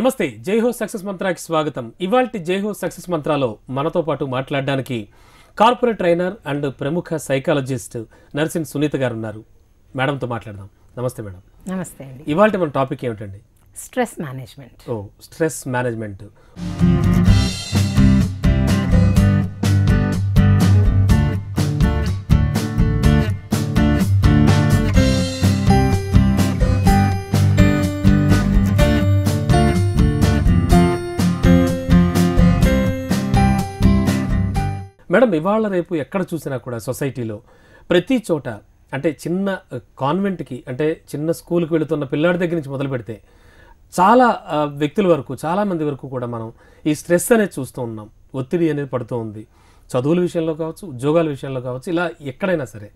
నమస్తే జైహో సక్సెస్ మంత్రాకి స్వాగతం. ఇవాల్టి జైహో సక్సెస్ మంత్రాలో మనతో పాటు మాట్లాడడానికి కార్పొరేట్ ట్రైనర్ అండ్ ప్రముఖ సైకాలజిస్ట్ నర్సింగ్ సునీత గారు ఉన్నారు. మేడంతో మాట్లాడదాం. నమస్తే మేడం. నమస్తే అండి. ఇవాల్టి మన టాపిక్ ఏమిటండి? Stress management. Stress management. Madam, ఇవాళ రేపు ఎక్కడ చూసినా కూడా సొసైటీలో ప్రతి చోట అంటే చిన్న కాన్వెంట్కి అంటే చిన్న స్కూల్కి వెళుతున్న పిల్లాడి దగ్గర నుంచి మొదలు పెడితే చాలా వ్యక్తుల వరకు చాలామంది వరకు కూడా మనం ఈ స్ట్రెస్ అనేది చూస్తూ ఉన్నాం. ఒత్తిడి అనేది పడుతూ ఉంది. చదువుల విషయంలో కావచ్చు, ఉద్యోగాల విషయంలో కావచ్చు, ఇలా ఎక్కడైనా సరే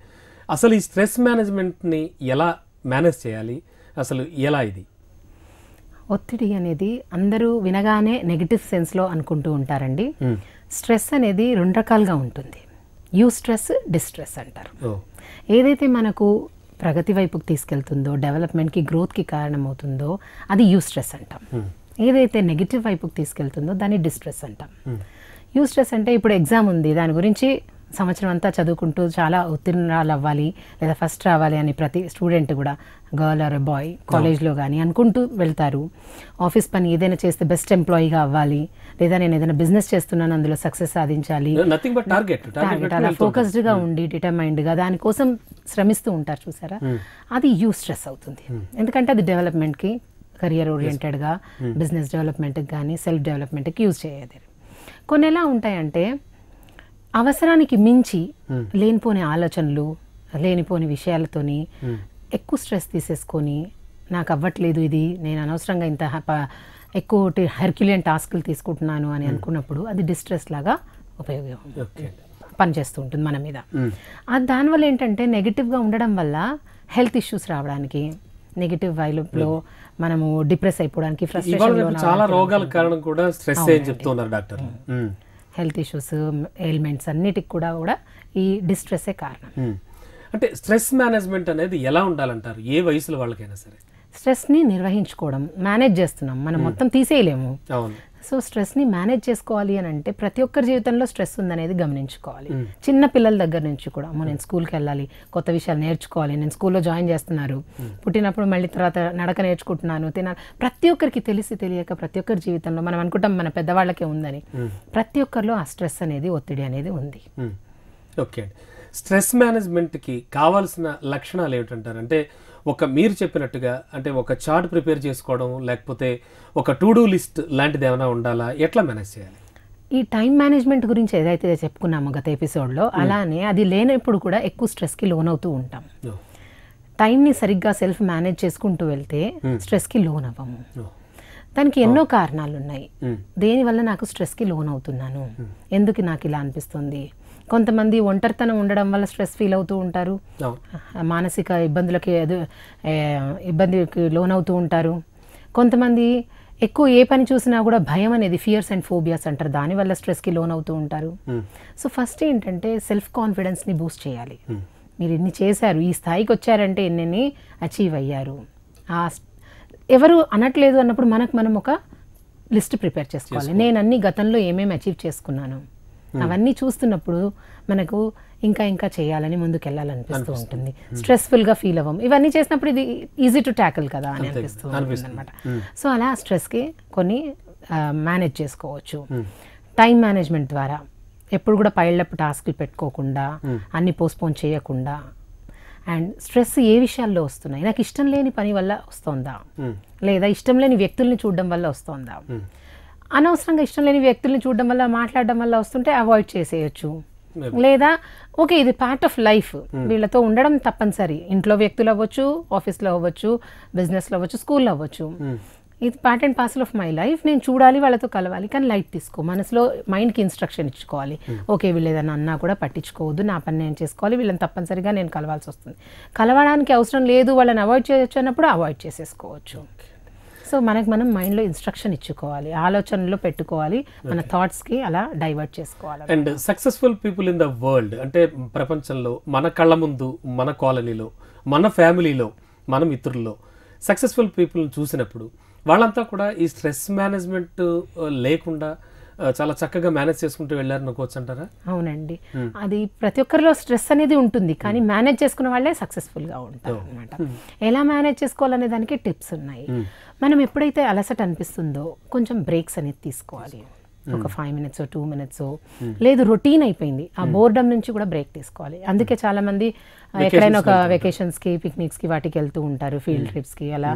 అసలు ఈ స్ట్రెస్ మేనేజ్మెంట్ని ఎలా మేనేజ్ చేయాలి? అసలు ఎలా ఇది? ఒత్తిడి అనేది అందరూ వినగానే నెగిటివ్ సెన్స్లో అనుకుంటూ ఉంటారండి. స్ట్రెస్ అనేది రెండు రకాలుగా ఉంటుంది. యూస్ట్రెస్, డిస్ట్రెస్ అంటారు. ఏదైతే మనకు ప్రగతి వైపుకి తీసుకెళ్తుందో, డెవలప్మెంట్కి, గ్రోత్కి కారణమవుతుందో అది యూస్ట్రెస్ అంటాం. ఏదైతే నెగిటివ్ వైపుకి తీసుకెళ్తుందో దాన్ని డిస్ట్రెస్ అంటాం. యూస్ట్రెస్ అంటే ఇప్పుడు ఎగ్జామ్ ఉంది, దాని గురించి సంవత్సరం అంతా చదువుకుంటూ చాలా ఉత్తీర్ణాలు అవ్వాలి లేదా ఫస్ట్ రావాలి అని ప్రతి స్టూడెంట్ కూడా, గర్ల్ ఆర్ బాయ్, కాలేజ్లో కానీ అనుకుంటూ వెళ్తారు. ఆఫీస్ పని ఏదైనా చేస్తే బెస్ట్ ఎంప్లాయీగా అవ్వాలి, లేదా నేను ఏదైనా బిజినెస్ చేస్తున్నాను అందులో సక్సెస్ సాధించాలి, అలా ఫోకస్డ్గా ఉండి డిటర్మైండ్గా దానికోసం శ్రమిస్తూ ఉంటారు. చూసారా, అది యూస్ట్రెస్ అవుతుంది. ఎందుకంటే అది డెవలప్మెంట్కి, కెరియర్ ఓరియంటెడ్గా బిజినెస్ డెవలప్మెంట్కి కానీ సెల్ఫ్ డెవలప్మెంట్కి యూజ్ చేయదు. కొన్ని ఎలా ఉంటాయంటే అవసరానికి మించి లేనిపోని ఆలోచనలు, లేనిపోని విషయాలతోని ఎక్కువ స్ట్రెస్ తీసేసుకొని నాకు అవ్వట్లేదు ఇది, నేను అనవసరంగా ఇంత ఎక్కువ హెర్క్యులియన్ టాస్క్లు తీసుకుంటున్నాను అని అనుకున్నప్పుడు అది డిస్ట్రెస్ లాగా పనిచేస్తూ ఉంటుంది మన మీద. దానివల్ల ఏంటంటే నెగిటివ్గా ఉండడం వల్ల హెల్త్ ఇష్యూస్ రావడానికి, నెగిటివ్ వైపులో మనము డిప్రెస్ అయిపోవడానికి, ఫ్రస్ట్రేషన్, చాలా రోగాల కారణం కూడా స్ట్రెస్ అని చెప్తున్నారు డాక్టర్. హెల్త్ ఇష్యూస్, ఎయిల్మెంట్స్ అన్నిటికి కూడా ఈ డిస్ట్రెస్సే కారణం. అంటే స్ట్రెస్ మేనేజ్మెంట్ అనేది ఎలా ఉండాలంటారు ఏ వయసులో వాళ్ళకైనా సరే? స్ట్రెస్ని నిర్వహించుకోవడం, మేనేజ్ చేస్తున్నాం మనం, మొత్తం తీసేయలేము. సో స్ట్రెస్ని మేనేజ్ చేసుకోవాలి అని అంటే ప్రతి ఒక్కరి జీవితంలో స్ట్రెస్ ఉందనేది గమనించుకోవాలి. చిన్న పిల్లల దగ్గర నుంచి కూడా, నేను స్కూల్కి వెళ్ళాలి, కొత్త విషయాలు నేర్చుకోవాలి, నేను స్కూల్లో జాయిన్ చేస్తున్నారు, పుట్టినప్పుడు మళ్ళీ తర్వాత నడక నేర్చుకుంటున్నాను, తినాలి, ప్రతి ఒక్కరికి తెలిసి తెలియక ప్రతి ఒక్కరి జీవితంలో మనం అనుకుంటాం మన పెద్దవాళ్ళకే ఉందని, ప్రతి ఒక్కరిలో ఆ స్ట్రెస్ అనేది, ఒత్తిడి అనేది ఉంది. ఓకే, స్ట్రెస్ మేనేజ్మెంట్కి కావాల్సిన లక్షణాలు ఏమిటంటారు? అంటే మీరు చెప్పినట్టుగా అంటే ఒక చార్ట్ ప్రిపేర్ చేసుకోవడం, లేకపోతే ఒక టు డూ లిస్ట్ లాంటిది ఏమైనా ఉండాలా? ఎట్లా మేనేజ్ చేయాలి? ఈ టైం మేనేజ్మెంట్ గురించి ఏదైతే చెప్పుకున్నామో గత ఎపిసోడ్లో, అలానే అది లేనప్పుడు కూడా ఎక్కువ స్ట్రెస్కి లోన్ అవుతూ ఉంటాం. టైంని సరిగ్గా సెల్ఫ్ మేనేజ్ చేసుకుంటూ వెళ్తే స్ట్రెస్కి లోన్ అవ్వము. దానికి ఎన్నో కారణాలు ఉన్నాయి. దేనివల్ల నాకు స్ట్రెస్కి లోన్ అవుతున్నాను, ఎందుకు నాకు ఇలా అనిపిస్తుంది. కొంతమంది ఒంటరితనం ఉండడం వల్ల స్ట్రెస్ ఫీల్ అవుతూ ఉంటారు, మానసిక ఇబ్బందికి లోనవుతూ ఉంటారు. కొంతమంది ఎక్కువ ఏ పని చూసినా కూడా భయం అనేది, ఫియర్స్ అండ్ ఫోబియాస్ అంటారు, దానివల్ల స్ట్రెస్కి లోన్ అవుతూ ఉంటారు. సో ఫస్ట్ ఏంటంటే సెల్ఫ్ కాన్ఫిడెన్స్ని బూస్ట్ చేయాలి. మీరు ఇన్ని చేశారు, ఈ స్థాయికి వచ్చారంటే ఎన్ని అచీవ్ అయ్యారు, ఎవరు అనట్లేదు అన్నప్పుడు మనం ఒక లిస్ట్ ప్రిపేర్ చేసుకోవాలి. నేను అన్ని గతంలో ఏమేమి అచీవ్ చేసుకున్నాను అవన్నీ చూస్తున్నప్పుడు మనకు ఇంకా ఇంకా చేయాలని, ముందుకు వెళ్ళాలనిపిస్తూ ఉంటుంది. స్ట్రెస్ఫుల్గా ఫీల్ అవ్వం. ఇవన్నీ చేసినప్పుడు ఇది ఈజీ టు ట్యాకిల్ కదా అని అనిపిస్తూ ఉంటుంది అనమాట. సో అలా స్ట్రెస్కి కొన్ని మేనేజ్ చేసుకోవచ్చు. టైం మేనేజ్మెంట్ ద్వారా ఎప్పుడు కూడా పైలప్ టాస్క్లు పెట్టుకోకుండా, అన్ని పోస్ట్పోన్ చేయకుండా, అండ్ స్ట్రెస్ ఏ విషయాల్లో వస్తున్నాయి, నాకు ఇష్టం లేని పని వల్ల వస్తుందా, లేదా ఇష్టం లేని వ్యక్తుల్ని చూడడం వల్ల వస్తుందా, అనవసరంగా ఇష్టం లేని వ్యక్తుల్ని చూడడం వల్ల, మాట్లాడడం వల్ల వస్తుంటే అవాయిడ్ చేసేయచ్చు. లేదా ఓకే ఇది పార్ట్ ఆఫ్ లైఫ్, వీళ్ళతో ఉండడం తప్పనిసరి, ఇంట్లో వ్యక్తులు అవ్వచ్చు, ఆఫీస్లో అవ్వచ్చు, బిజినెస్లో అవ్వచ్చు, స్కూల్లో అవ్వచ్చు, ఇది part and parcel of my life, నేను చూడాలి, వాళ్ళతో కలవాలి, కానీ లైట్ తీసుకో, మనసులో మైండ్కి ఇన్స్ట్రక్షన్ ఇచ్చుకోవాలి. ఓకే వీళ్ళు ఏదైనా అన్నా కూడా పట్టించుకోవద్దు, నా పని నేను చేసుకోవాలి, వీళ్ళని తప్పనిసరిగా నేను కలవాల్సి వస్తుంది. కలవడానికి అవసరం లేదు, వాళ్ళని అవాయిడ్ చేయొచ్చు అన్నప్పుడు అవాయిడ్ చేసేసుకోవచ్చు. సో మనం మైండ్లో ఇన్స్ట్రక్షన్ ఇచ్చుకోవాలి, ఆలోచనలో పెట్టుకోవాలి, మన థాట్స్కి అలా డైవర్ట్ చేసుకోవాలి. And successful people in the world అంటే ప్రపంచంలో మన కళ్ళ ముందు, మన కాలనీలో, మన ఫ్యామిలీలో, మన మిత్రుల్లో సక్సెస్ఫుల్ పీపుల్ని చూసినప్పుడు వాళ్ళంతా కూడా ఈ స్ట్రెస్ మేనేజ్మెంట్ లేకుండా చాలా చక్కగా మేనేజ్ చేసుకుంటూ వెళ్ళారు అనుకోవచ్చు అంటారా? అవునండి, అది ప్రతి ఒక్కరిలో స్ట్రెస్ అనేది ఉంటుంది, కానీ మేనేజ్ చేసుకున్న వాళ్ళే సక్సెస్ఫుల్గా ఉంటారు అనమాట. ఎలా మేనేజ్ చేసుకోవాలనే దానికి టిప్స్ ఉన్నాయి. మనం ఎప్పుడైతే అలసట అనిపిస్తుందో కొంచెం బ్రేక్స్ అనేది తీసుకోవాలి. ఒక 5 minutes 2 minutes, లేదు రొటీన్ అయిపోయింది, ఆ బోర్డమ్ నుంచి కూడా బ్రేక్ తీసుకోవాలి. అందుకే చాలా మంది ఎక్కడైనా ఒక వెకేషన్స్కి, పిక్నిక్స్కి వాటికి వెళ్తూ ఉంటారు, ఫీల్డ్ ట్రిప్స్కి. అలా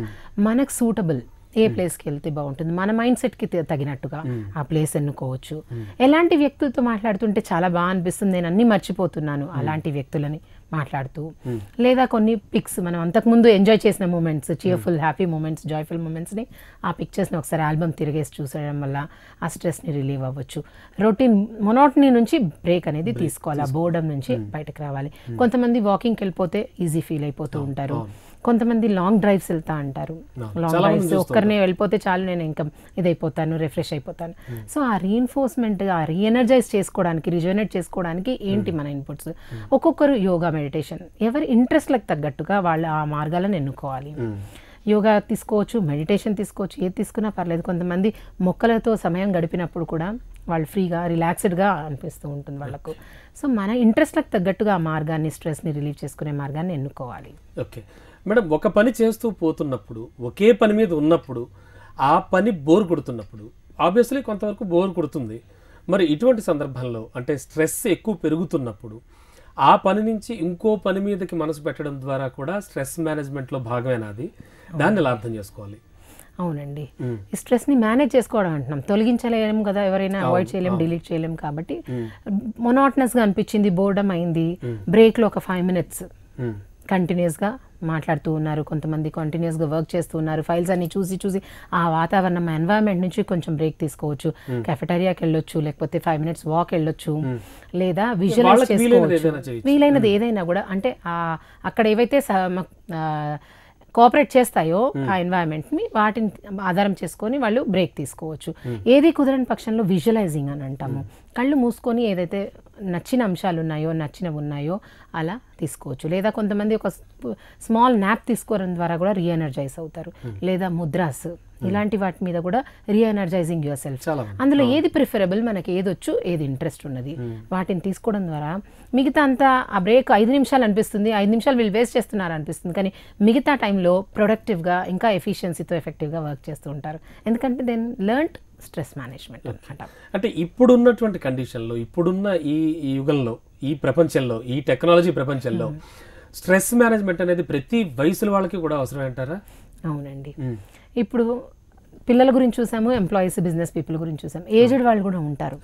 మనకు సూటబుల్ ఏ ప్లేస్కి వెళ్తే బాగుంటుంది, మన మైండ్ సెట్కి తగినట్టుగా ఆ ప్లేస్ ఎన్నుకోవచ్చు. ఎలాంటి వ్యక్తులతో మాట్లాడుతుంటే చాలా బాగా అనిపిస్తుంది, నేను అన్నీ మర్చిపోతున్నాను, అలాంటి వ్యక్తులని మాట్లాడుతూ, లేదా కొన్ని పిక్స్ మనం అంతకుముందు ఎంజాయ్ చేసిన moments, cheerful happy moments, joyful మూమెంట్స్ని ఆ పిక్చర్స్ని ఒకసారి ఆల్బమ్ తిరిగేసి చూసేయడం వల్ల ఆ స్ట్రెస్ని రిలీవ్ అవ్వచ్చు. రొటీన్ మొనోటనీ నుంచి బ్రేక్ అనేది తీసుకోవాలి, ఆ బోర్డమ్ నుంచి బయటకు రావాలి. కొంతమంది వాకింగ్కి వెళ్ళిపోతే ఈజీ ఫీల్ అయిపోతూ ఉంటారు, కొంతమంది లాంగ్ డ్రైవ్స్ వెళ్తా అంటారు. లాంగ్ డ్రైవ్స్ ఒక్కరినే వెళ్ళిపోతే చాలు, నేను ఇంకా ఇదైపోతాను, రిఫ్రెష్ అయిపోతాను. సో ఆ రీఎన్ఫోర్స్మెంట్, ఆ రీఎనర్జైజ్ చేసుకోవడానికి, రిజనరేట్ చేసుకోవడానికి ఏంటి మన ఇన్పుట్స్? ఒక్కొక్కరు యోగా, మెడిటేషన్, ఎవరి ఇంట్రెస్ట్లకు తగ్గట్టుగా వాళ్ళు ఆ మార్గాలను ఎన్నుకోవాలి. యోగా తీసుకోవచ్చు, మెడిటేషన్ తీసుకోవచ్చు, ఏది తీసుకున్నా పర్లేదు. కొంతమంది మొక్కలతో సమయం గడిపినప్పుడు కూడా వాళ్ళు ఫ్రీగా, రిలాక్స్డ్గా అనిపిస్తూ ఉంటుంది వాళ్ళకు. సో మన ఇంట్రెస్ట్లకు తగ్గట్టుగా ఆ మార్గాన్ని, స్ట్రెస్ని రిలీవ్ చేసుకునే మార్గాన్ని ఎన్నుకోవాలి. ఓకే మేడం, ఒక పని చేస్తూ పోతున్నప్పుడు, ఒకే పని మీద ఉన్నప్పుడు, ఆ పని బోర్ కొడుతున్నప్పుడు, ఆబ్వియస్లీ కొంతవరకు బోర్ కొడుతుంది. మరి ఇటువంటి సందర్భంలో అంటే స్ట్రెస్ ఎక్కువ పెరుగుతున్నప్పుడు ఆ పని నుంచి ఇంకో పని మీదకి మనసు పెట్టడం ద్వారా కూడా స్ట్రెస్ మేనేజ్మెంట్లో భాగమేనాది, దాన్ని ఎలా అర్థం చేసుకోవాలి? అవునండి, ఈ స్ట్రెస్ని మేనేజ్ చేసుకోవడం అంటున్నాం, తొలగించలేము కదా, ఎవరైనా అవాయిడ్ చేయలేము, డిలీట్ చేయలేము. కాబట్టి మొనాటనస్గా అనిపించింది, బోర్డమ్ అయింది, బ్రేక్లో ఒక 5 minutes కంటిన్యూస్గా మాట్లాడుతూ ఉన్నారు, కొంతమంది కంటిన్యూస్గా వర్క్ చేస్తూ ఉన్నారు, ఫైల్స్ అన్ని చూసి చూసి ఆ వాతావరణం, ఎన్వైరన్మెంట్ నుంచి కొంచెం బ్రేక్ తీసుకోవచ్చు. కెఫెటేరియాకి వెళ్ళొచ్చు, లేకపోతే 5 minutes వాక్ వెళ్ళొచ్చు, లేదా విజువలైజ్ చేసుకోవచ్చు, వీలైనది ఏదైనా కూడా. అంటే అక్కడ ఏవైతే కోఆపరేట్ చేస్తాయో ఆ ఎన్వైరన్మెంట్ని, వాటిని ఆధారం చేసుకొని వాళ్ళు బ్రేక్ తీసుకోవచ్చు. ఏది కుదరని పక్షంలో విజువలైజింగ్ అని అంటాము, కళ్ళు మూసుకొని ఏదైతే నచ్చిన అంశాలు ఉన్నాయో, నచ్చినవి ఉన్నాయో అలా తీసుకోవచ్చు. లేదా కొంతమంది ఒక స్మాల్ న్యాప్ తీసుకోవడం ద్వారా కూడా రీఎనర్జైజ్ అవుతారు. లేదా ముద్రాస్, ఇలాంటి వాటి మీద కూడా రీఎనర్జైజింగ్ యువర్ సెల్ఫ్. అందులో ఏది ప్రిఫరబుల్, మనకి ఏది వచ్చు, ఏది ఇంట్రెస్ట్ ఉన్నది, వాటిని తీసుకోవడం ద్వారా మిగతా అంతా ఆ బ్రేక్ 5 నిమిషాలు అనిపిస్తుంది, 5 నిమిషాలు వీళ్ళు వేస్ట్ చేస్తున్నారు అనిపిస్తుంది, కానీ మిగతా టైంలో ప్రొడక్టివ్గా, ఇంకా ఎఫిషియన్సీతో ఎఫెక్టివ్గా వర్క్ చేస్తూ ఉంటారు. ఎందుకంటే దెన్ లెర్న్డ్ స్ట్రెస్ మేనేజ్మెంట్ అనమాట. అంటే ఇప్పుడున్నటువంటి కండిషన్లో, ఇప్పుడున్న ఈ యుగంలో, ఈ ప్రపంచంలో, ఈ టెక్నాలజీ ప్రపంచంలో స్ట్రెస్ మేనేజ్మెంట్ అనేది ప్రతి వయసుల వాళ్ళకి కూడా అవసరం అంటారా? అవునండి, ఇప్పుడు పిల్లల గురించి చూసాము, ఎంప్లాయీస్, బిజినెస్ పీపుల్ గురించి చూసాము, ఏజ్డ్ వాళ్ళు కూడా ఉంటారు.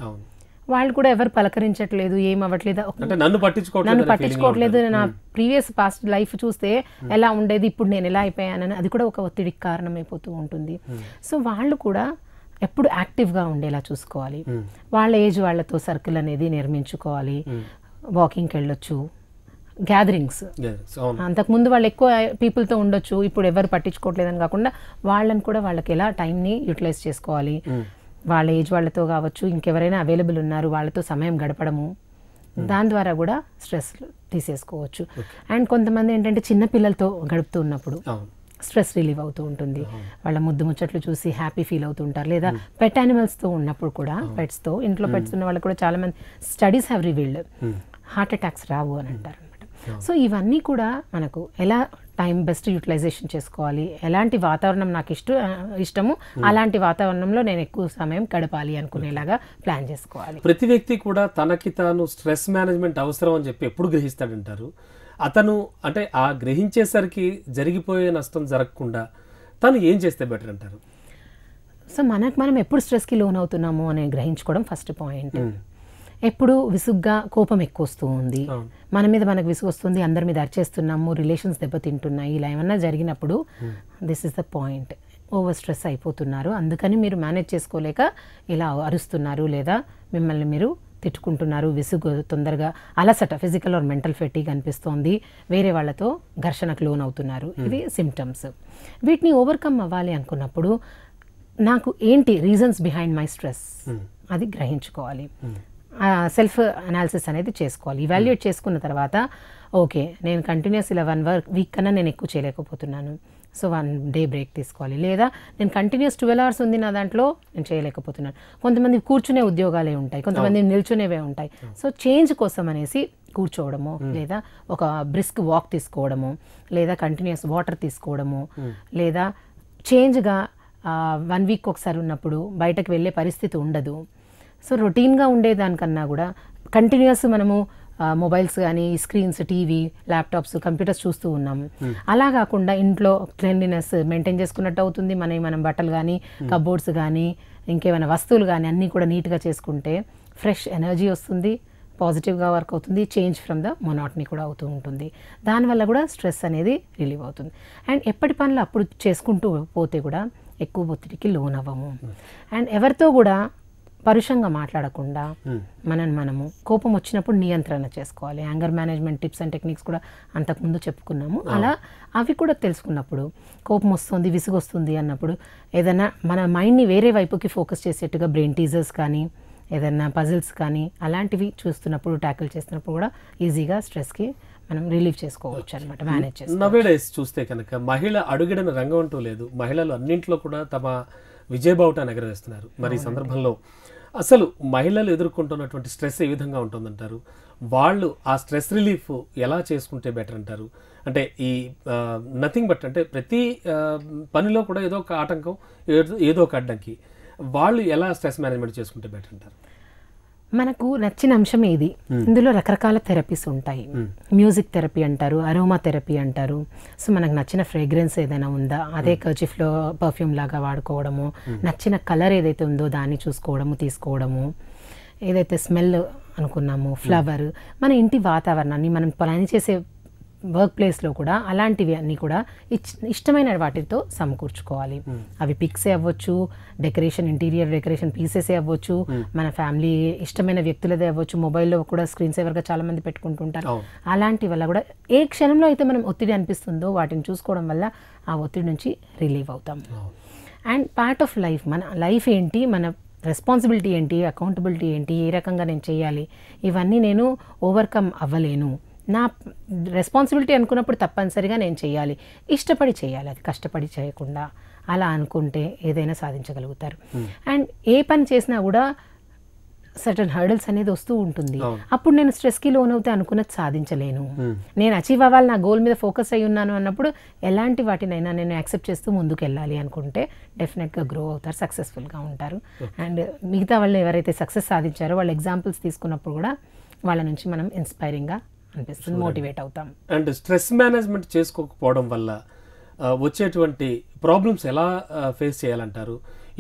వాళ్ళు కూడా ఎవరు పలకరించట్లేదు, ఏం అవ్వట్లేదు, నన్ను పట్టించుకోవట్లేదు, నా ప్రీవియస్ పాస్ట్ లైఫ్ చూస్తే ఎలా ఉండేది, ఇప్పుడు నేను ఎలా అయిపోయానని, అది కూడా ఒక ఒత్తిడికి కారణమైపోతూ ఉంటుంది. సో వాళ్ళు కూడా ఎప్పుడు యాక్టివ్గా ఉండేలా చూసుకోవాలి. వాళ్ళ ఏజ్ వాళ్ళతో సర్కిల్ అనేది నిర్మించుకోవాలి. వాకింగ్కి వెళ్ళొచ్చు, గ్యాదరింగ్స్, అంతకుముందు వాళ్ళు ఎక్కువ పీపుల్తో ఉండొచ్చు, ఇప్పుడు ఎవరు పట్టించుకోవట్లేదని కాకుండా వాళ్ళని కూడా వాళ్ళకి ఎలా టైంని యూటిలైజ్ చేసుకోవాలి, వాళ్ళ ఏజ్ వాళ్ళతో కావచ్చు, ఇంకెవరైనా అవైలబుల్ ఉన్నారు వాళ్ళతో సమయం గడపడము, దాని ద్వారా కూడా స్ట్రెస్ తీసేసుకోవచ్చు. అండ్ కొంతమంది ఏంటంటే చిన్న పిల్లలతో గడుపుతూ ఉన్నప్పుడు స్ట్రెస్ రిలీవ్ అవుతూ ఉంటుంది, వాళ్ళ ముద్దు ముచ్చట్లు చూసి హ్యాపీ ఫీల్ అవుతూ ఉంటారు. లేదా పెట్ యానిమల్స్తో ఉన్నప్పుడు కూడా, పెట్స్తో, ఇంట్లో పెట్స్ ఉన్న వాళ్ళు కూడా చాలామంది studies have revealed heart attacks రావు అని అంటారు అనమాట. సో ఇవన్నీ కూడా మనకు ఎలా టైం బెస్ట్ యూటిలైజేషన్ చేసుకోవాలి, ఎలాంటి వాతావరణం నాకు ఇష్టము, అలాంటి వాతావరణంలో నేను ఎక్కువ సమయం గడపాలి అనుకునేలాగా ప్లాన్ చేసుకోవాలి. ప్రతి వ్యక్తి కూడా తనకి తాను స్ట్రెస్ మేనేజ్మెంట్ అవసరం అని చెప్పి ఎప్పుడు గ్రహిస్తాడంటారు. అతను అంటే ఆ గ్రహించేసరికి జరిగిపోయే నష్టం జరగకుండా తను ఏం చేస్తే బెటర్ అంటారు? సో మనం ఎప్పుడు స్ట్రెస్కి లోన్ అవుతున్నాము అని గ్రహించుకోవడం ఫస్ట్ పాయింట్. ఎప్పుడు విసుగ్గా, కోపం ఎక్కువ వస్తూ ఉంది, మన మీద మనకు విసుగు వస్తుంది, అందరి మీద అరిచేస్తున్నాము, రిలేషన్స్ దెబ్బతింటున్నాయి, ఇలా ఏమన్నా జరిగినప్పుడు this is the point. Over stress అయిపోతున్నారు, అందుకని మీరు మేనేజ్ చేసుకోలేక ఇలా అరుస్తున్నారు, లేదా మిమ్మల్ని మీరు తిట్టుకుంటున్నారు, విసుగు, తొందరగా అలసట, ఫిజికల్ ఆర్ మెంటల్ ఫెటీగ్ అనిపిస్తోంది, వేరే వాళ్ళతో ఘర్షణకు లోన్ అవుతున్నారు, ఇవి సిమ్టమ్స్. వీటిని ఓవర్కమ్ అవ్వాలి అనుకున్నప్పుడు నాకు ఏంటి రీజన్స్ బిహైండ్ మై స్ట్రెస్ అది గ్రహించుకోవాలి. సెల్ఫ్ అనాలిసిస్ అనేది చేసుకోవాలి. ఇవాల్యుయేట్ చేసుకున్న తర్వాత ఓకే, నేను కంటిన్యూస్ ఇలా 1 వీక్ కన్నా నేను ఎక్కువ చేయలేకపోతున్నాను, సో 1 డే బ్రేక్ తీసుకోవాలి. లేదా నేను కంటిన్యూస్ 12 అవర్స్ ఉంది నా దాంట్లో, నేను చేయలేకపోతున్నాను. కొంతమంది కూర్చునే ఉద్యోగాలే ఉంటాయి, కొంతమంది నిల్చునేవే ఉంటాయి. సో చేంజ్ కోసం అనేసి కూర్చోవడము, లేదా ఒక బ్రిస్క్ వాక్ తీసుకోవడము, లేదా కంటిన్యూస్ వాటర్ తీసుకోవడము, లేదా చేంజ్గా 1 వీక్ ఒకసారి ఉన్నప్పుడు బయటకు వెళ్ళే పరిస్థితి ఉండదు. సో రొటీన్గా ఉండేదానికన్నా కూడా కంటిన్యూస్ మనము మొబైల్స్ కానీ, స్క్రీన్స్, టీవీ, ల్యాప్టాప్స్, కంప్యూటర్స్ చూస్తూ ఉన్నాము. అలా కాకుండా ఇంట్లో క్లెన్లీనెస్ మెయింటైన్ చేసుకున్నట్టు అవుతుంది. మనం బట్టలు కానీ, కబోర్డ్స్ కానీ, ఇంకేమైనా వస్తువులు కానీ అన్నీ కూడా నీట్గా చేసుకుంటే ఫ్రెష్ ఎనర్జీ వస్తుంది, పాజిటివ్గా వర్క్ అవుతుంది, చేంజ్ ఫ్రమ్ ద మొనాటనీ కూడా అవుతూ ఉంటుంది. దానివల్ల కూడా స్ట్రెస్ అనేది రిలీవ్ అవుతుంది. అండ్ ఎప్పటి పనులు అప్పుడు చేసుకుంటూ పోతే కూడా ఎక్కువ ఒత్తిడికి లోనవ్వము. అండ్ ఎవరితో కూడా పరుషంగా మాట్లాడకుండా మనము కోపం వచ్చినప్పుడు నియంత్రణ చేసుకోవాలి. Anger management tips and techniques కూడా అంతకుముందు చెప్పుకున్నాము. అలా అవి కూడా తెలుసుకున్నప్పుడు కోపం వస్తుంది, విసుగొస్తుంది అన్నప్పుడు ఏదైనా మన మైండ్ని వేరే వైపుకి ఫోకస్ చేసేట్టుగా బ్రెయిన్ టీజర్స్ కానీ, ఏదైనా పజిల్స్ కానీ అలాంటివి చూస్తున్నప్పుడు, ట్యాకిల్ చేస్తున్నప్పుడు కూడా ఈజీగా స్ట్రెస్కి మనం రిలీవ్ చేసుకోవచ్చు అనమాట, మేనేజ్ చేసుకోవచ్చు. నవేడేస్ చూస్తే కనుక మహిళ అడుగిడని రంగం అంటూ లేదు. మహిళలు అన్నింట్లో కూడా తమ విజయబావుటాన్ని ఎగరవేస్తున్నారు. మరి ఈ సందర్భంలో అసలు మహిళలు ఎదుర్కొంటున్నటువంటి స్ట్రెస్ ఏ విధంగా ఉంటుందంటారు? వాళ్ళు ఆ స్ట్రెస్ రిలీఫ్ ఎలా చేసుకుంటే బెటర్ అంటారు? అంటే ఈ నథింగ్ బట్ అంటే ప్రతి పనిలో కూడా ఏదో ఒక ఆటంకం, ఏదో ఒక అడ్డంకి, వాళ్ళు ఎలా స్ట్రెస్ మేనేజ్మెంట్ చేసుకుంటే బెటర్ అంటారు? మనకు నచ్చిన అంశం ఇది. ఇందులో రకరకాల థెరపీస్ ఉంటాయి. మ్యూజిక్ థెరపీ అంటారు, అరోమా థెరపీ అంటారు. సో మనకు నచ్చిన ఫ్రేగ్రెన్స్ ఏదైనా ఉందా, అదే కర్చీఫ్లో పర్ఫ్యూమ్ లాగా వాడుకోవడము, నచ్చిన కలర్ ఏదైతే ఉందో దాన్ని చూసుకోవడము, తీసుకోవడము, ఏదైతే స్మెల్ అనుకున్నామో ఫ్లవర్, మన ఇంటి వాతావరణాన్ని, మనం పని చేసే వర్క్ ప్లేస్లో కూడా అలాంటివి అన్నీ కూడా ఇష్టమైన వాటితో సమకూర్చుకోవాలి. అవి పిక్సే అవ్వచ్చు, డెకరేషన్, ఇంటీరియర్ డెకరేషన్ పీసెసే అవ్వచ్చు, మన ఫ్యామిలీ ఇష్టమైన వ్యక్తులదే అవ్వచ్చు. మొబైల్లో కూడా స్క్రీన్ సేవర్గా చాలామంది పెట్టుకుంటుంటారు. అలాంటి వల్ల కూడా ఏ క్షణంలో అయితే మనం ఒత్తిడి అనిపిస్తుందో వాటిని చూసుకోవడం వల్ల ఆ ఒత్తిడి నుంచి రిలీవ్ అవుతాం. అండ్ పార్ట్ ఆఫ్ లైఫ్, మన లైఫ్ ఏంటి, మన రెస్పాన్సిబిలిటీ ఏంటి, అకౌంటబిలిటీ ఏంటి, ఏ రకంగా నేను చేయాలి, ఇవన్నీ నేను ఓవర్కమ్ అవ్వలేను. నా రెస్పాన్సిబిలిటీ అనుకున్నప్పుడు తప్పనిసరిగా నేను చేయాలి, ఇష్టపడి చేయాలి, అది కష్టపడి చేయకుండా. అలా అనుకుంటే ఏదైనా సాధించగలుగుతారు. అండ్ ఏ పని చేసినా కూడా సర్టన్ హర్డల్స్ అనేది వస్తూ ఉంటుంది. అప్పుడు నేను స్ట్రెస్కి లోన్ అవుతే అనుకున్నది సాధించలేను, నేను అచీవ్ అవ్వాలి, నా గోల్ మీద ఫోకస్ అయి ఉన్నాను అన్నప్పుడు ఎలాంటి వాటినైనా నేను యాక్సెప్ట్ చేస్తూ ముందుకు వెళ్ళాలి అనుకుంటే డెఫినెట్గా గ్రో అవుతారు, సక్సెస్ఫుల్గా ఉంటారు. అండ్ మిగతా వాళ్ళు ఎవరైతే సక్సెస్ సాధించారో వాళ్ళ ఎగ్జాంపుల్స్ తీసుకున్నప్పుడు కూడా వాళ్ళ నుంచి మనం ఇన్స్పైరింగ్గా అనిపిస్తుంది, మోటివేట్ అవుతాం. అండ్ స్ట్రెస్ మేనేజ్మెంట్ చేసుకోకపోవడం వల్ల వచ్చేటువంటి ప్రాబ్లమ్స్ ఎలా ఫేస్ చేయాలంటారు?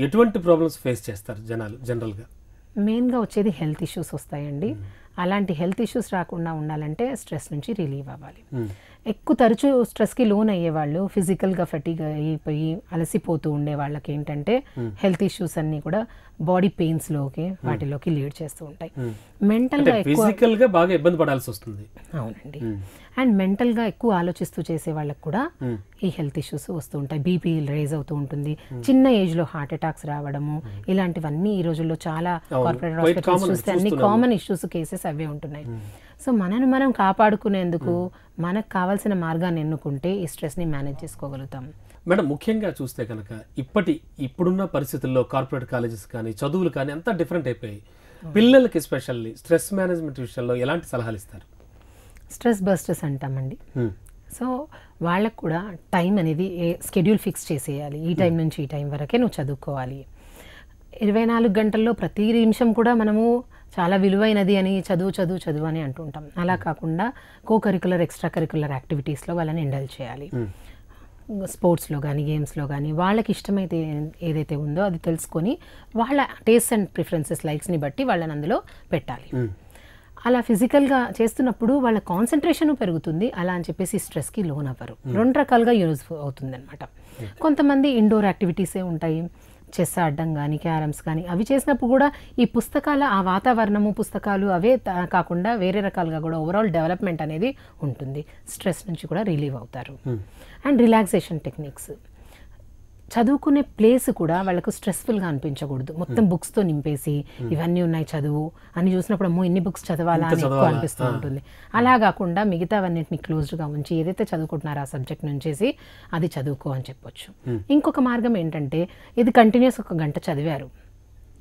ఎటువంటి ప్రాబ్లమ్స్ ఫేస్ చేస్తారు జనాలు జనరల్గా? మెయిన్గా వచ్చేది హెల్త్ ఇష్యూస్ వస్తాయండి. అలాంటి హెల్త్ ఇష్యూస్ రాకుండా ఉండాలంటే స్ట్రెస్ నుంచి రిలీవ్ అవ్వాలి. ఎక్కువ తరచూ స్ట్రెస్కి లోన్ అయ్యేవాళ్ళు, ఫిజికల్గా ఫెటీగ్ అయిపోయి అలసిపోతూ ఉండే వాళ్ళకి ఏంటంటే హెల్త్ ఇష్యూస్ అన్నీ కూడా బాడీ పెయిన్స్లోకి వాటిలోకి లీడ్ చేస్తూ ఉంటాయి. మెంటల్గా ఫిజికల్గా బాగా ఇబ్బంది పడాల్సి వస్తుంది. అవునండి. అండ్ మెంటల్గా ఎక్కువ ఆలోచిస్తూ చేసే వాళ్ళకి కూడా ఈ హెల్త్ ఇష్యూస్ వస్తూ ఉంటాయి. బీపీ రేజ్ అవుతూ ఉంటుంది, చిన్న ఏజ్లో హార్ట్ అటాక్స్ రావడము, ఇలాంటివన్నీ ఈ రోజుల్లో చాలా కార్పొరేట్ హాస్పిటల్స్ చూస్తే అన్ని కామన్ ఇష్యూస్, కేసెస్ అవే ఉంటున్నాయి. సో మనను మనం కాపాడుకునేందుకు మనకు కావాల్సిన మార్గాన్ని ఎన్నుకుంటే ఈ స్ట్రెస్ని మేనేజ్ చేసుకోగలుగుతాం. మేడం, ముఖ్యంగా చూస్తే కనుక ఇప్పుడున్న పరిస్థితుల్లో కార్పొరేట్ కాలేజెస్ కానీ, చదువులు కానీ అంతా డిఫరెంట్ అయిపోయాయి. పిల్లలకి ఎస్పెషల్లీ స్ట్రెస్ మేనేజ్మెంట్ విషయంలో ఎలాంటి సలహాలు ఇస్తారు? స్ట్రెస్ బస్టర్స్ అంటామండి. సో వాళ్ళకు కూడా టైం అనేది స్కెడ్యూల్ ఫిక్స్ చేసేయాలి. ఈ టైం నుంచి ఈ టైం వరకే నువ్వు చదువుకోవాలి. 24 గంటల్లో ప్రతి నిమిషం కూడా మనము చాలా విలువైనది అని చదువు అని అంటుంటాం. అలా కాకుండా కరికులర్, ఎక్స్ట్రా కరికులర్ యాక్టివిటీస్లో వాళ్ళని ఇండల్జ్ చేయాలి. స్పోర్ట్స్లో కానీ, గేమ్స్లో కానీ వాళ్ళకి ఇష్టమైతే ఏదైతే ఉందో అది తెలుసుకొని వాళ్ళ టేస్ట్ అండ్ ప్రిఫరెన్సెస్, లైక్స్ని బట్టి వాళ్ళని అందులో పెట్టాలి. అలా ఫిజికల్గా చేస్తున్నప్పుడు వాళ్ళ కాన్సన్ట్రేషన్ పెరుగుతుంది. అలా అని చెప్పేసి స్ట్రెస్కి లోన్ అవ్వరు. 2 రకాలుగా యూజ్ అవుతుంది అనమాట. కొంతమంది ఇండోర్ యాక్టివిటీసే ఉంటాయి, చెస్ ఆడడం కానీ, క్యారమ్స్ కానీ, అవి చేసినప్పుడు కూడా ఈ పుస్తకాల ఆ వాతావరణము, పుస్తకాలు అవే కాకుండా వేరే రకాలుగా కూడా ఓవరాల్ డెవలప్మెంట్ అనేది ఉంటుంది. స్ట్రెస్ నుంచి కూడా రిలీవ్ అవుతారు. అండ్ రిలాక్సేషన్ టెక్నిక్స్, చదువుకునే ప్లేస్ కూడా వాళ్ళకు స్ట్రెస్ఫుల్గా అనిపించకూడదు. మొత్తం బుక్స్తో నింపేసి ఇవన్నీ ఉన్నాయి చదువు అని చూసినప్పుడు అమ్మో ఇన్ని బుక్స్ చదవాలా అని ఎక్కువ అనిపిస్తూ ఉంటుంది. అలా కాకుండా మిగతావన్నింటినీ క్లోజ్డ్గా ఉంచి ఏదైతే చదువుకుంటున్నారో ఆ సబ్జెక్ట్ నుంచేసి అది చదువుకో అని చెప్పొచ్చు. ఇంకొక మార్గం ఏంటంటే ఇది కంటిన్యూస్ 1 గంట చదివారు,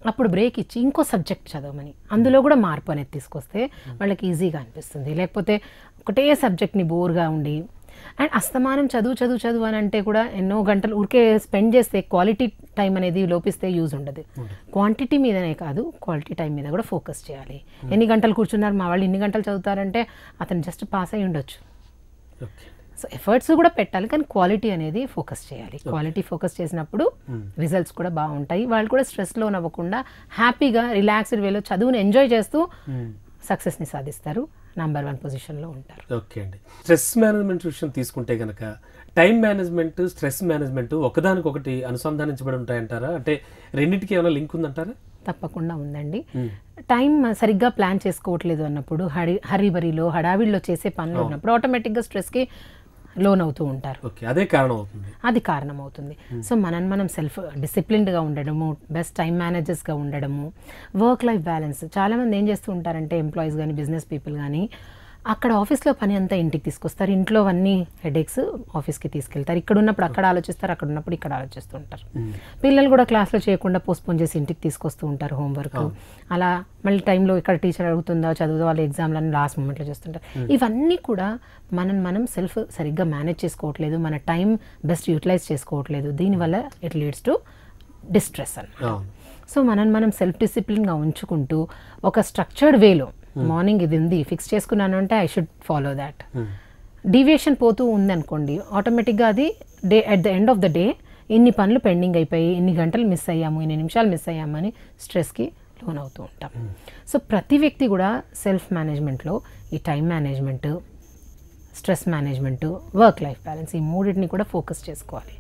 అప్పుడు బ్రేక్ ఇచ్చి ఇంకో సబ్జెక్ట్ చదవమని, అందులో కూడా మార్పు అనేది తీసుకొస్తే వాళ్ళకి ఈజీగా అనిపిస్తుంది. లేకపోతే ఒకటే సబ్జెక్ట్ని బోర్గా ఉండి అండ్ అస్తమానం చదువు అని అంటే కూడా ఎన్నో గంటలు ఊరికే స్పెండ్ చేస్తే క్వాలిటీ టైం అనేది లోపిస్తే యూజ్ ఉండదు. క్వాంటిటీ మీదనే కాదు క్వాలిటీ టైం మీద కూడా ఫోకస్ చేయాలి. ఎన్ని గంటలు కూర్చున్నారు, మా వాళ్ళు ఇన్ని గంటలు చదువుతారంటే అతను జస్ట్ పాస్ అయి ఉండొచ్చు. సో ఎఫర్ట్స్ కూడా పెట్టాలి, కానీ క్వాలిటీ అనేది ఫోకస్ చేయాలి. క్వాలిటీ ఫోకస్ చేసినప్పుడు రిజల్ట్స్ కూడా బాగుంటాయి. వాళ్ళు కూడా స్ట్రెస్లో నవ్వకుండా హ్యాపీగా రిలాక్స్డ్ వేలో చదువుని ఎంజాయ్ చేస్తూ సక్సెస్ని సాధిస్తారు, నంబర్ 1 పొజిషన్లో ఉంటారు. ఓకే అండి. స్ట్రెస్ మేనేజ్మెంట్ విషయం తీసుకుంటే కనుక టైం మేనేజ్మెంట్, స్ట్రెస్ మేనేజ్మెంట్ ఒకదానికొకటి అనుసంధానించబడి ఉంటాయంటారా? అంటే రెండింటికి ఏమైనా లింక్ ఉందంటారా? తప్పకుండా ఉందండి. టైం సరిగ్గా ప్లాన్ చేసుకోవట్లేదు అన్నప్పుడు, హరీబరీలో హడావిడిలో చేసే పనులు ఉన్నప్పుడు ఆటోమేటిక్గా స్ట్రెస్కి లోన్ అవుతూ ఉంటారు. అదే కారణం అవుతుంది, అది కారణం అవుతుంది. సో మనం సెల్ఫ్ డిసిప్లిన్డ్గా ఉండడము, బెస్ట్ టైం మేనేజర్స్గా ఉండడము, వర్క్ లైఫ్ బ్యాలెన్స్. చాలామంది ఏం చేస్తూ ఉంటారంటే ఎంప్లాయీస్ కానీ బిజినెస్ పీపుల్ కానీ అక్కడ ఆఫీస్లో పని అంతా ఇంటికి తీసుకొస్తారు, ఇంట్లో అన్ని హెడేక్స్ ఆఫీస్కి తీసుకెళ్తారు. ఇక్కడ ఉన్నప్పుడు అక్కడ ఆలోచిస్తారు, అక్కడ ఉన్నప్పుడు ఇక్కడ ఆలోచిస్తూ ఉంటారు. పిల్లలు కూడా క్లాస్లో చేయకుండా పోస్ట్పోన్ చేసి ఇంటికి తీసుకొస్తూ ఉంటారు హోంవర్క్. అలా మళ్ళీ టైంలో ఇక్కడ టీచర్ అడుగుతుందా చదువుదా వాళ్ళ ఎగ్జామ్లను లాస్ట్ మూమెంట్లో చేస్తుంటారు. ఇవన్నీ కూడా మనం సెల్ఫ్ సరిగ్గా మేనేజ్ చేసుకోవట్లేదు, మన టైం బెస్ట్ యూటిలైజ్ చేసుకోవట్లేదు. దీనివల్ల ఇట్ లీడ్స్ టు డిస్ట్రెస్ అన్నమాట. సో మనం సెల్ఫ్ డిసిప్లిన్గా ఉంచుకుంటూ ఒక స్ట్రక్చర్డ్ వేలో మార్నింగ్ ఇది ఉంది ఫిక్స్ చేసుకున్నాను అంటే I should follow that. Deviation పోతూ ఉందనుకోండి ఆటోమేటిక్గా అది at the end of the day ఇన్ని పనులు పెండింగ్ అయిపోయి, ఇన్ని గంటలు మిస్ అయ్యాము, ఇన్ని నిమిషాలు మిస్ అయ్యామని స్ట్రెస్కి లోన్ అవుతూ ఉంటాం. సో ప్రతి వ్యక్తి కూడా సెల్ఫ్ మేనేజ్మెంట్లో ఈ time management, stress management, work life balance ఈ మూడింటిని కూడా ఫోకస్ చేసుకోవాలి.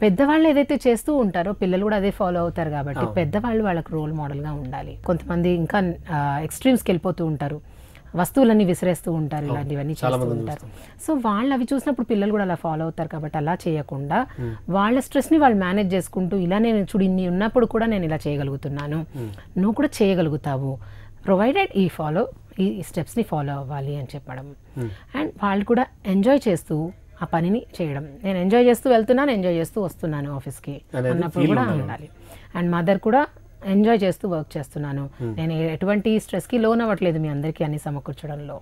పెద్దవాళ్ళు ఏదైతే చేస్తూ ఉంటారో పిల్లలు కూడా అదే ఫాలో అవుతారు కాబట్టి పెద్దవాళ్ళు వాళ్ళకి రోల్ మోడల్గా ఉండాలి. కొంతమంది ఇంకా ఎక్స్ట్రీమ్స్కి వెళ్ళిపోతూ ఉంటారు, వస్తువులన్నీ విసిరేస్తూ ఉంటారు, ఇలాంటివన్నీ చేస్తూ ఉంటారు. సో వాళ్ళు అవి చూసినప్పుడు పిల్లలు కూడా అలా ఫాలో అవుతారు కాబట్టి అలా చేయకుండా వాళ్ళ స్ట్రెస్ని వాళ్ళు మేనేజ్ చేసుకుంటూ ఇలా నేను చూడు ఇన్ని ఉన్నప్పుడు కూడా నేను ఇలా చేయగలుగుతున్నాను, నువ్వు కూడా చేయగలుగుతావు, ప్రొవైడెడ్ ఈ స్టెప్స్ని ఫాలో అవ్వాలి అని చెప్పడం. అండ్ వాళ్ళు కూడా ఎంజాయ్ చేస్తూ ఆ పనిని చేయడం. నేను ఎంజాయ్ చేస్తూ వెళ్తున్నాను, ఎంజాయ్ చేస్తూ వస్తున్నాను ఆఫీస్కి అన్నప్పుడు కూడా ఉండాలి. అండ్ మదర్ కూడా ఎంజాయ్ చేస్తూ వర్క్ చేస్తున్నాను, నేను ఎటువంటి స్ట్రెస్కి లోన్ అవ్వట్లేదు మీ అందరికీ అన్ని సమకూర్చడంలో.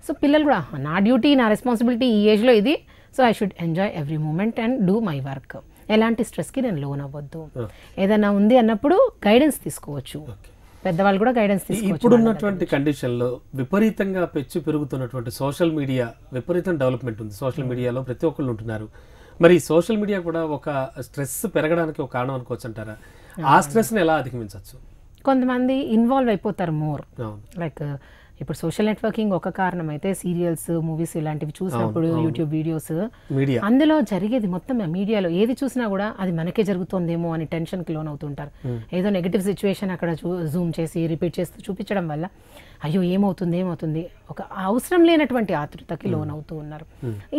సో పిల్లలు కూడా నా డ్యూటీ, నా రెస్పాన్సిబిలిటీ ఈ ఏజ్లో ఇది, so I should enjoy every moment and do my work. ఎలాంటి స్ట్రెస్కి నేను లోన్ అవ్వద్దు. ఏదైనా ఉంది అన్నప్పుడు గైడెన్స్ తీసుకోవచ్చు, పెద్దవాళ్ళు కూడా గైడెన్స్ తీసుకోవచ్చు. ఇప్పుడున్నటువంటి కండిషన్లో విపరీతంగా పెరుగుతున్నటువంటి సోషల్ మీడియా విపరీతం డెవలప్మెంట్ ఉంది. సోషల్ మీడియాలో ప్రతి ఒక్కళ్ళు ఉంటున్నారు. మరి సోషల్ మీడియా కూడా ఒక స్ట్రెస్ పెరగడానికి ఒక కారణం అనుకోవచ్చు అంటారా? ఆ స్ట్రెస్ని ఎలా అధిగమించవచ్చు? కొంతమంది ఇన్వాల్వ్ అయిపోతారు మోర్. లైక్ ఇప్పుడు సోషల్ నెట్వర్కింగ్ ఒక కారణం అయితే సీరియల్స్, మూవీస్ ఇలాంటివి చూసినప్పుడు యూట్యూబ్ వీడియోస్, అందులో జరిగేది మొత్తం మీడియాలో ఏది చూసినా కూడా అది మనకే జరుగుతుందేమో అని టెన్షన్కి లోన్ అవుతుంటారు. ఏదో నెగిటివ్ సిచ్యువేషన్ అక్కడ జూమ్ చేసి రిపీట్ చేస్తూ చూపించడం వల్ల అయ్యో ఏమవుతుంది ఒక అవసరం లేనటువంటి ఆతృతకి లోన్ అవుతూ ఉన్నారు.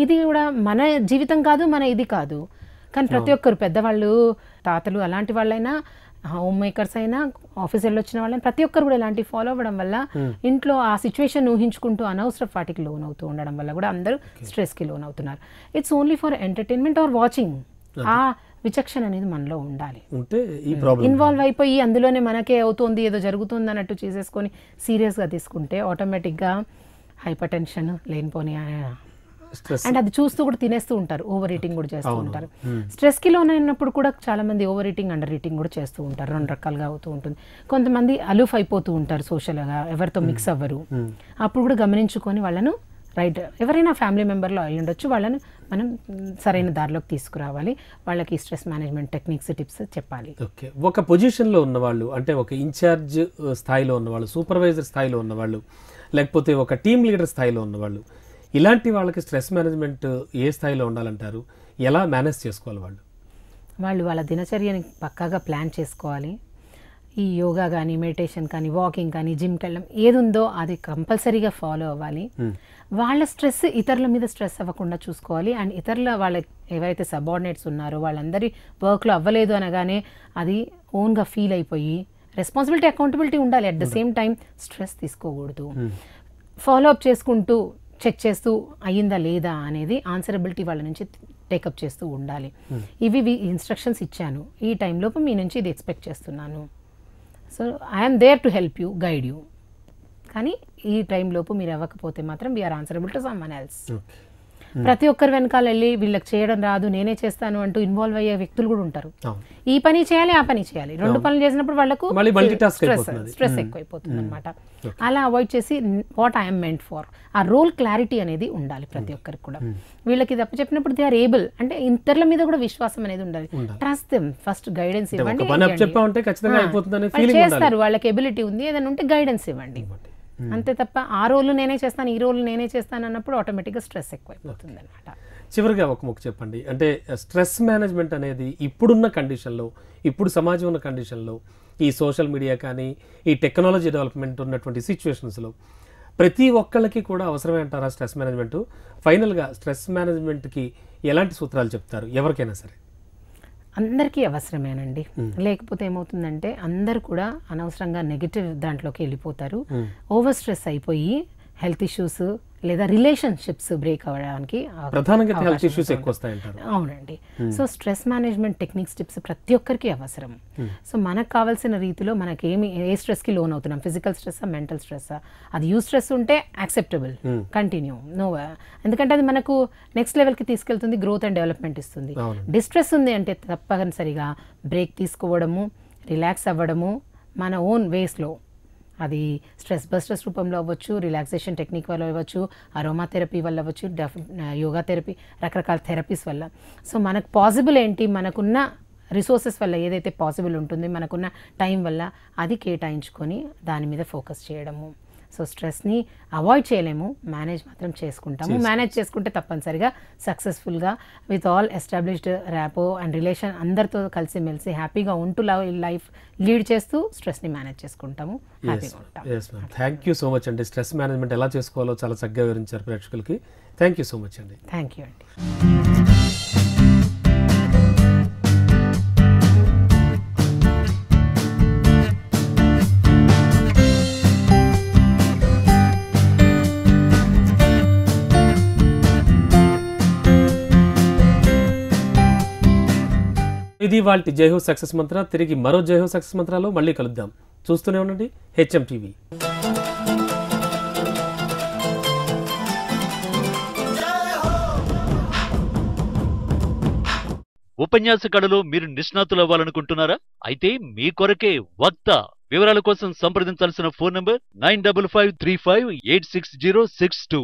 ఇది కూడా మన జీవితం కాదు, మన ఇది కాదు. కానీ ప్రతి ఒక్కరు పెద్దవాళ్ళు, తాతలు అలాంటి వాళ్ళైనా, హోమ్ మేకర్స్ అయినా, ఆఫీస్ వెళ్ళి వచ్చిన వాళ్ళని ప్రతి ఒక్కరు కూడా ఇలాంటివి ఫాలో అవ్వడం వల్ల ఇంట్లో ఆ సిచ్యువేషన్ ఊహించుకుంటూ అనవసర వాటికి లోన్ అవుతూ ఉండడం వల్ల కూడా అందరూ స్ట్రెస్కి లోన్ అవుతున్నారు. It's only for entertainment are watching. ఆ విచక్షణ అనేది మనలో ఉండాలి. ఇన్వాల్వ్ అయిపోయి అందులోనే మనకే అవుతుంది, ఏదో జరుగుతుంది అన్నట్టు చేసేసుకొని సీరియస్గా తీసుకుంటే ఆటోమేటిక్గా హైపర్ టెన్షన్, లేనిపోని అండ్ అది చూస్తూ కూడా తినేస్తూ ఉంటారు, ఓవర్ ఈటింగ్ కూడా చేస్తూ ఉంటారు. స్ట్రెస్కి లోన్ అయినప్పుడు కూడా చాలా మంది ఓవర్ ఈటింగ్, అండర్ ఈటింగ్ కూడా చేస్తూ ఉంటారు. 2 రకాలుగా అవుతూ ఉంటుంది. కొంతమంది అలూఫ్ అయిపోతూ ఉంటారు, సోషల్గా ఎవరితో మిక్స్ అవ్వరు. అప్పుడు కూడా గమనించుకొని వాళ్ళను రైట్, ఎవరైనా ఫ్యామిలీ మెంబర్లో అయి ఉండొచ్చు, వాళ్ళని మనం సరైన దారిలోకి తీసుకురావాలి. వాళ్ళకి స్ట్రెస్ మేనేజ్మెంట్ టెక్నిక్స్, టిప్స్ చెప్పాలి. ఓకే, ఒక పొజిషన్లో ఉన్నవాళ్ళు, అంటే ఒక ఇన్ఛార్జ్ స్థాయిలో ఉన్నవాళ్ళు, సూపర్వైజర్ స్థాయిలో ఉన్నవాళ్ళు, లేకపోతే ఒక టీమ్ లీడర్ స్థాయిలో ఉన్నవాళ్ళు, ఇలాంటి వాళ్ళకి స్ట్రెస్ మేనేజ్మెంట్ ఏ స్థాయిలో ఉండాలంటారు? ఎలా మేనేజ్ చేసుకోవాలి వాళ్ళు? వాళ్ళ దినచర్యని పక్కాగా ప్లాన్ చేసుకోవాలి. ఈ యోగా కానీ, మెడిటేషన్ కానీ, వాకింగ్ కానీ, జిమ్కి వెళ్ళడం ఏది ఉందో అది కంపల్సరీగా ఫాలో అవ్వాలి. వాళ్ళ స్ట్రెస్ ఇతరుల మీద స్ట్రెస్ అవ్వకుండా చూసుకోవాలి. అండ్ ఇతరుల వాళ్ళ ఏవైతే సబార్డినేట్స్ ఉన్నారో వాళ్ళందరి వర్క్లో అవ్వలేదు అనగానే అది ఓన్గా ఫీల్ అయిపోయి రెస్పాన్సిబిలిటీ అకౌంటబిలిటీ ఉండాలి. At the same time stress తీసుకోకూడదు. ఫాలో అప్ చేసుకుంటూ చెక్ చేస్తూ అయ్యిందా లేదా అనేది ఆన్సరబిలిటీ వాళ్ళ నుంచి టేకప్ చేస్తూ ఉండాలి. ఇవి ఇన్స్ట్రక్షన్స్ ఇచ్చాను, ఈ టైంలోపు మీ నుంచి ఇది ఎక్స్పెక్ట్ చేస్తున్నాను, so I'm there to help you, guide you, కానీ ఈ టైంలోపు మీరు అవ్వకపోతే మాత్రం we're answerable to someone else. ప్రతి ఒక్కరు వెనకాల వెళ్ళి వీళ్ళకి చేయడం రాదు నేనే చేస్తాను అంటూ ఇన్వాల్వ్ అయ్యే వ్యక్తులు కూడా ఉంటారు. ఈ పని చేయాలి ఆ పని చేయాలి, రెండు పనులు చేసినప్పుడు వాళ్ళకు స్ట్రెస్ ఎక్కువైపోతుంది అనమాట. అలా అవాయిడ్ చేసి వాట్ ఐఎమ్ మెంట్ ఫర్, ఆ రోల్ క్లారిటీ అనేది ఉండాలి ప్రతి ఒక్కరికి కూడా. వీళ్ళకి తప్పు చెప్పినప్పుడు దే ఆర్ ఏబుల్, అంటే ఇతరుల మీద కూడా విశ్వాసం అనేది ఉండాలి. ట్రస్ట్ దెమ్, ఫస్ట్ గైడెన్స్ ఇవ్వండి, చేస్తారు, వాళ్ళకి ఎబిలిటీ ఉంది, ఏదైనా ఉంటే గైడెన్స్ ఇవ్వండి అంతే తప్ప ఆ రోల్ నేనే చేస్తాను ఈ రోల్ నేనే చేస్తాను అన్నప్పుడు ఆటోమేటిక్గా స్ట్రెస్ ఎక్కువైపోతుంది అనమాట. చివరిగా ఒక ముక్క చెప్పండి, అంటే స్ట్రెస్ మేనేజ్మెంట్ అనేది ఇప్పుడున్న కండిషన్లో, ఇప్పుడు సమాజం ఉన్న కండిషన్లో, ఈ సోషల్ మీడియా కానీ ఈ టెక్నాలజీ డెవలప్మెంట్ ఉన్నటువంటి సిచ్యువేషన్స్లో ప్రతి ఒక్కళ్ళకి కూడా అవసరమే అంటారా స్ట్రెస్ మేనేజ్మెంట్? ఫైనల్గా స్ట్రెస్ మేనేజ్మెంట్కి ఎలాంటి సూత్రాలు చెప్తారు ఎవరికైనా సరే? అందరికీ అవసరమేనండి. లేకపోతే ఏమవుతుందంటే అందరు కూడా అనవసరంగా నెగిటివ్ దాంట్లోకి వెళ్ళిపోతారు. ఓవర్ స్ట్రెస్ అయిపోయి హెల్త్ ఇష్యూస్ లేదా రిలేషన్షిప్స్ బ్రేక్ అవ్వడానికి ప్రధానంగా హెల్త్ ఇష్యూస్ ఎక్కువ వస్తాయంటారు. అవునండి. So stress management techniques tips ప్రతి ఒక్కరికి అవసరం. సో మనకు కావాల్సిన రీతిలో మనకి ఏ స్ట్రెస్కి లోన్ అవుతున్నాం, ఫిజికల్ స్ట్రెస్సా మెంటల్ స్ట్రెస్సా, అది యూ స్ట్రెస్ ఉంటే యాక్సెప్టబుల్, కంటిన్యూ, నో, ఎందుకంటే అది మనకు నెక్స్ట్ లెవెల్కి తీసుకెళ్తుంది, గ్రోత్ అండ్ డెవలప్మెంట్ ఇస్తుంది. డిస్ట్రెస్ ఉంది అంటే తప్పనిసరిగా బ్రేక్ తీసుకోవడము, రిలాక్స్ అవ్వడము, మన ఓన్ వేస్లో, అది స్ట్రెస్ బస్టర్స్ రూపంలో అవ్వచ్చు, రిలాక్సేషన్ టెక్నిక్ వల్ల అవ్వచ్చు, అరోమా థెరపీ వల్ల అవ్వచ్చు, యోగా థెరపీ, రకరకాల థెరపీస్ వల్ల. సో మనకు పాసిబుల్ ఏంటి, మనకున్న రిసోర్సెస్ వల్ల ఏదైతే పాసిబుల్ ఉంటుంది, మనకున్న టైం వల్ల అది కేటాయించుకొని దాని మీద ఫోకస్ చేయడము. సో స్ట్రెస్ని అవాయిడ్ చేయలేము, మేనేజ్ మాత్రం చేసుకుంటాము. మేనేజ్ చేసుకుంటే తప్పనిసరిగా సక్సెస్ఫుల్గా with all established rapport and relation అందరితో కలిసిమెలిసి హ్యాపీగా ఉంటూ లైఫ్ లీడ్ చేస్తూ స్ట్రెస్ని మేనేజ్ చేసుకుంటాము, హ్యాపీగా ఉంటాము. థ్యాంక్ యూ సో మచ్ అండి. స్ట్రెస్ మేనేజ్మెంట్ ఎలా చేసుకోవాలో చాలా చక్కగా వివరించారు ప్రేక్షకులకి. థ్యాంక్ యూ సో మచ్ అండి. థ్యాంక్ యూ అండి. ఇది వాళ్ళ జై హో సక్సెస్ మంత్ర. తిరిగి మరో జై హో సక్సెస్ మంత్రాలో మళ్ళీ కలుద్దాం. చూస్తూనే ఉండండి హెచ్ఎం టీవీ. ఉపన్యాస కళలో మీరు నిష్ణాతులు అవ్వాలనుకుంటున్నారా? అయితే మీ కొరకే వక్త. వివరాల కోసం సంప్రదించాల్సిన ఫోన్ నంబర్ 9553586062.